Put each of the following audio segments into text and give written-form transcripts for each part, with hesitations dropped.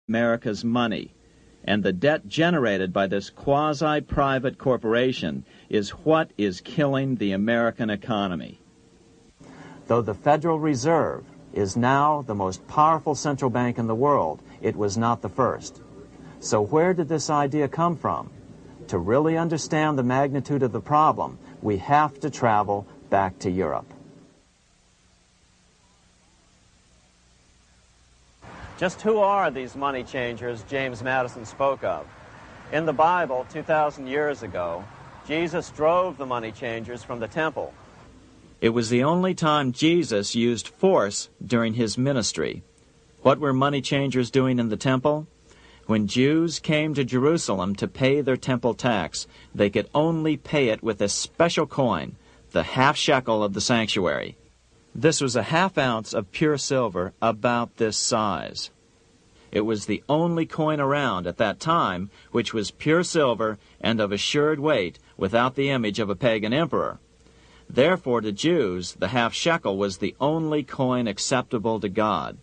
America's money, and the debt generated by this quasi-private corporation is what is killing the American economy. Though the Federal Reserve is now the most powerful central bank in the world, it was not the first. So where did this idea come from? To really understand the magnitude of the problem, we have to travel back to Europe. Just who are these money changers James Madison spoke of? In the Bible, 2,000 years ago, Jesus drove the money changers from the temple. It was the only time Jesus used force during his ministry. What were money changers doing in the temple? When Jews came to Jerusalem to pay their temple tax, they could only pay it with a special coin, the half shekel of the sanctuary. This was a half ounce of pure silver about this size. It was the only coin around at that time which was pure silver and of assured weight without the image of a pagan emperor. Therefore, to Jews, the half shekel was the only coin acceptable to God.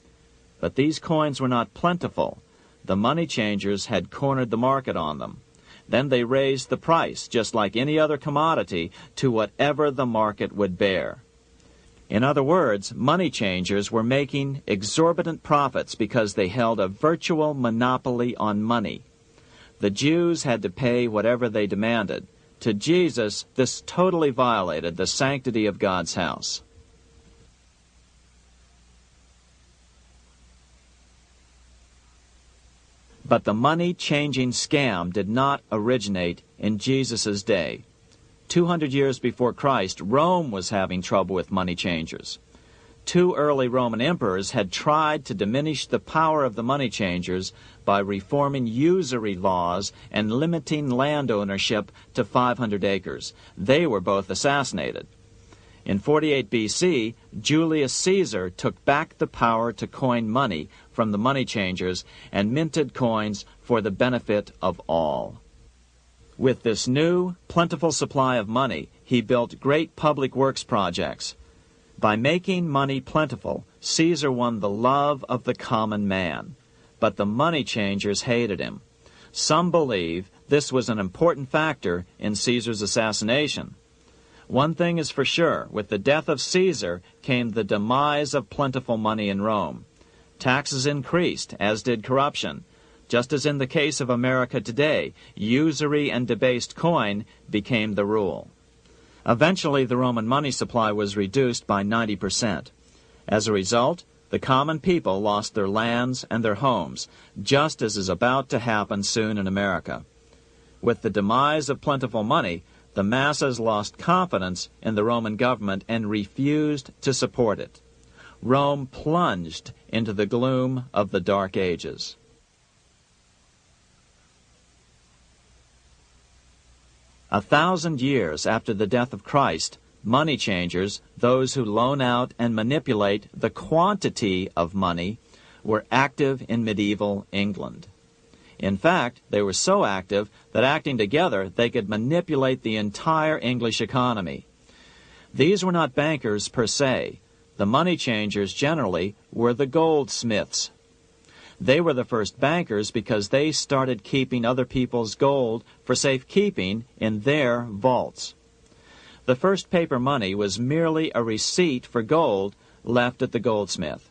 But these coins were not plentiful. The money changers had cornered the market on them. Then they raised the price, just like any other commodity, to whatever the market would bear. In other words, money changers were making exorbitant profits because they held a virtual monopoly on money. The Jews had to pay whatever they demanded. To Jesus, this totally violated the sanctity of God's house. But the money-changing scam did not originate in Jesus' day. 200 years before Christ, Rome was having trouble with money changers. 2 early Roman emperors had tried to diminish the power of the money changers by reforming usury laws and limiting land ownership to 500 acres. They were both assassinated. In 48 B.C., Julius Caesar took back the power to coin money from the money changers and minted coins for the benefit of all. With this new, plentiful supply of money, he built great public works projects. By making money plentiful, Caesar won the love of the common man. But the money changers hated him. Some believe this was an important factor in Caesar's assassination. One thing is for sure, with the death of Caesar came the demise of plentiful money in Rome. Taxes increased, as did corruption. Just as in the case of America today, usury and debased coin became the rule. Eventually, the Roman money supply was reduced by 90%. As a result, the common people lost their lands and their homes, just as is about to happen soon in America. With the demise of plentiful money, the masses lost confidence in the Roman government and refused to support it. Rome plunged into the gloom of the Dark Ages. A 1,000 years after the death of Christ, money changers, those who loan out and manipulate the quantity of money, were active in medieval England. In fact, they were so active that acting together they could manipulate the entire English economy. These were not bankers per se. The money changers generally were the goldsmiths. They were the first bankers because they started keeping other people's gold for safekeeping in their vaults. The first paper money was merely a receipt for gold left at the goldsmith.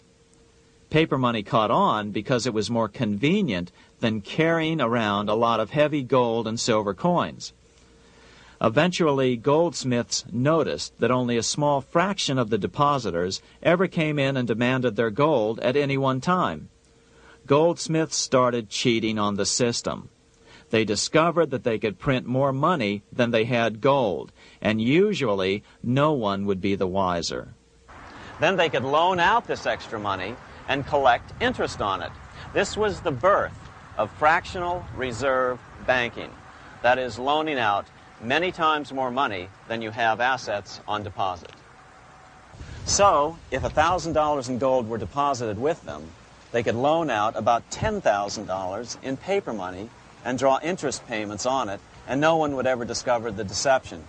Paper money caught on because it was more convenient than carrying around a lot of heavy gold and silver coins. Eventually, goldsmiths noticed that only a small fraction of the depositors ever came in and demanded their gold at any one time. Goldsmiths started cheating on the system. They discovered that they could print more money than they had gold, and usually no one would be the wiser. Then they could loan out this extra money and collect interest on it. This was the birth of fractional reserve banking. That is, loaning out many times more money than you have assets on deposit. So, if $1,000 in gold were deposited with them, they could loan out about $10,000 in paper money and draw interest payments on it, and no one would ever discover the deception.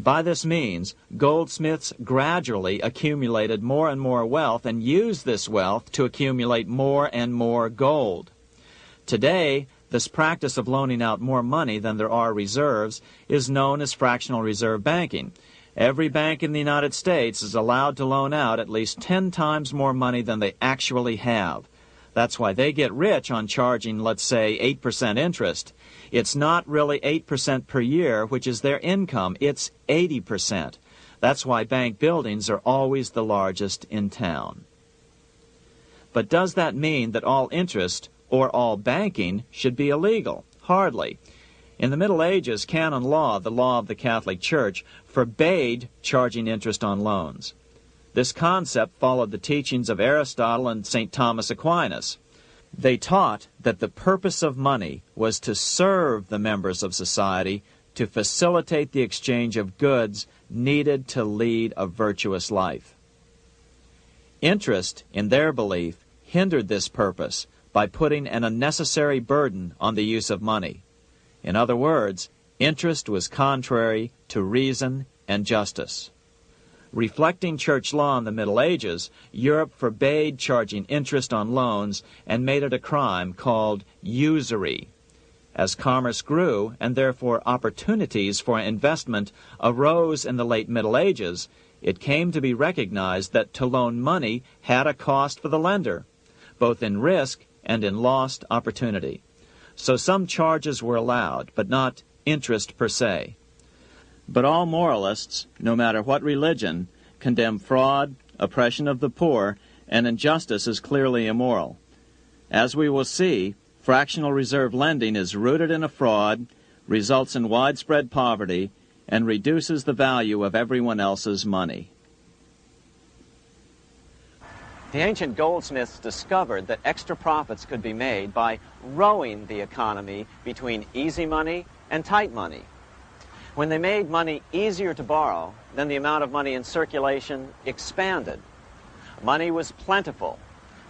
By this means, goldsmiths gradually accumulated more and more wealth and used this wealth to accumulate more and more gold. Today, this practice of loaning out more money than there are reserves is known as fractional reserve banking. Every bank in the United States is allowed to loan out at least 10 times more money than they actually have. That's why they get rich on charging, let's say, 8% interest. It's not really 8% per year, which is their income. It's 80%. That's why bank buildings are always the largest in town. But does that mean that all interest or all banking should be illegal? Hardly. In the Middle Ages, canon law, the law of the Catholic Church, forbade charging interest on loans. This concept followed the teachings of Aristotle and St. Thomas Aquinas. They taught that the purpose of money was to serve the members of society, to facilitate the exchange of goods needed to lead a virtuous life. Interest, in their belief, hindered this purpose by putting an unnecessary burden on the use of money. In other words, interest was contrary to reason and justice. Reflecting church law in the Middle Ages, Europe forbade charging interest on loans and made it a crime called usury. As commerce grew, and therefore opportunities for investment arose in the late Middle Ages, it came to be recognized that to loan money had a cost for the lender, both in risk and in lost opportunity. So some charges were allowed, but not interest per se. But all moralists, no matter what religion, condemn fraud, oppression of the poor, and injustice as clearly immoral. As we will see, fractional reserve lending is rooted in a fraud, results in widespread poverty, and reduces the value of everyone else's money. The ancient goldsmiths discovered that extra profits could be made by rowing the economy between easy money and tight money. When they made money easier to borrow, then the amount of money in circulation expanded. Money was plentiful.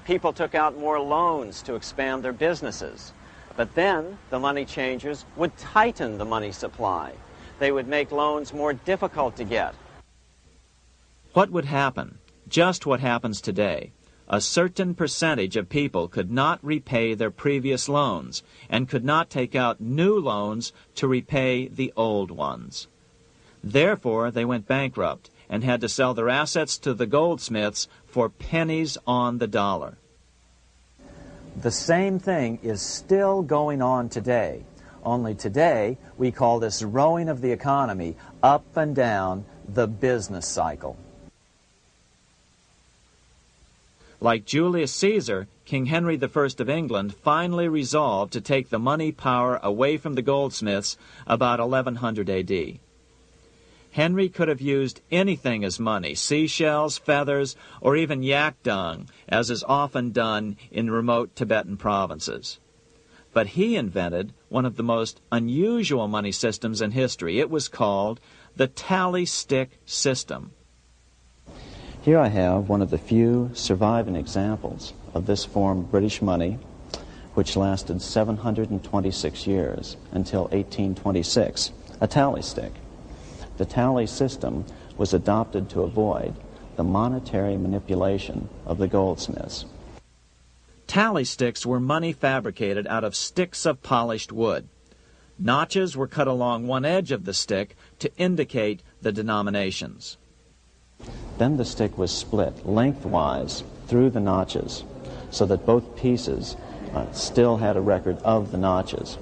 People took out more loans to expand their businesses. But then the money changers would tighten the money supply. They would make loans more difficult to get. What would happen? Just what happens today. A certain percentage of people could not repay their previous loans and could not take out new loans to repay the old ones. Therefore, they went bankrupt and had to sell their assets to the goldsmiths for pennies on the dollar. The same thing is still going on today. Only today, we call this rowing of the economy up and down the business cycle. Like Julius Caesar, King Henry I of England finally resolved to take the money power away from the goldsmiths about 1100 A.D. Henry could have used anything as money, seashells, feathers, or even yak dung, as is often done in remote Tibetan provinces. But he invented one of the most unusual money systems in history. It was called the tally stick system. Here I have one of the few surviving examples of this form of British money, which lasted 726 years until 1826, a tally stick. The tally system was adopted to avoid the monetary manipulation of the goldsmiths. Tally sticks were money fabricated out of sticks of polished wood. Notches were cut along one edge of the stick to indicate the denominations. Then the stick was split lengthwise through the notches so that both pieces still had a record of the notches.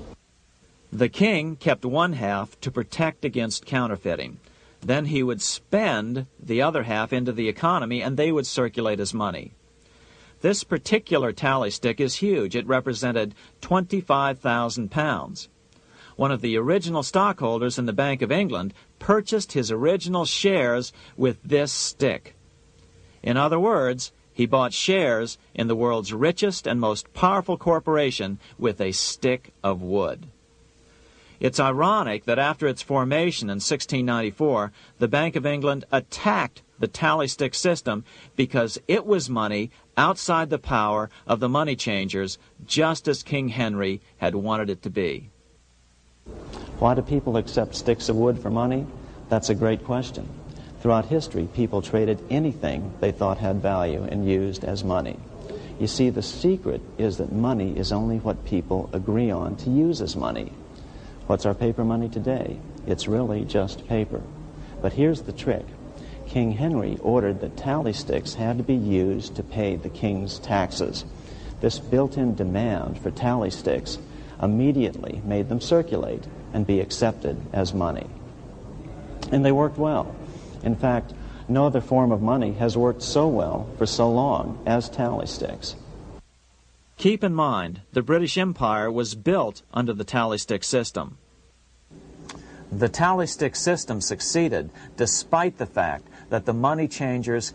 The king kept one half to protect against counterfeiting. Then he would spend the other half into the economy and they would circulate as money. This particular tally stick is huge. It represented 25,000 pounds. One of the original stockholders in the Bank of England purchased his original shares with this stick. In other words, he bought shares in the world's richest and most powerful corporation with a stick of wood. It's ironic that after its formation in 1694, the Bank of England attacked the tally stick system because it was money outside the power of the money changers, just as King Henry had wanted it to be. Why do people accept sticks of wood for money? That's a great question. Throughout history, people traded anything they thought had value and used as money. You see, the secret is that money is only what people agree on to use as money. What's our paper money today? It's really just paper. But here's the trick. King Henry ordered that tally sticks had to be used to pay the king's taxes. This built-in demand for tally sticks immediately made them circulate and be accepted as money. And they worked well. In fact, no other form of money has worked so well for so long as tally sticks. Keep in mind, the British Empire was built under the tally stick system. The tally stick system succeeded despite the fact that the money changers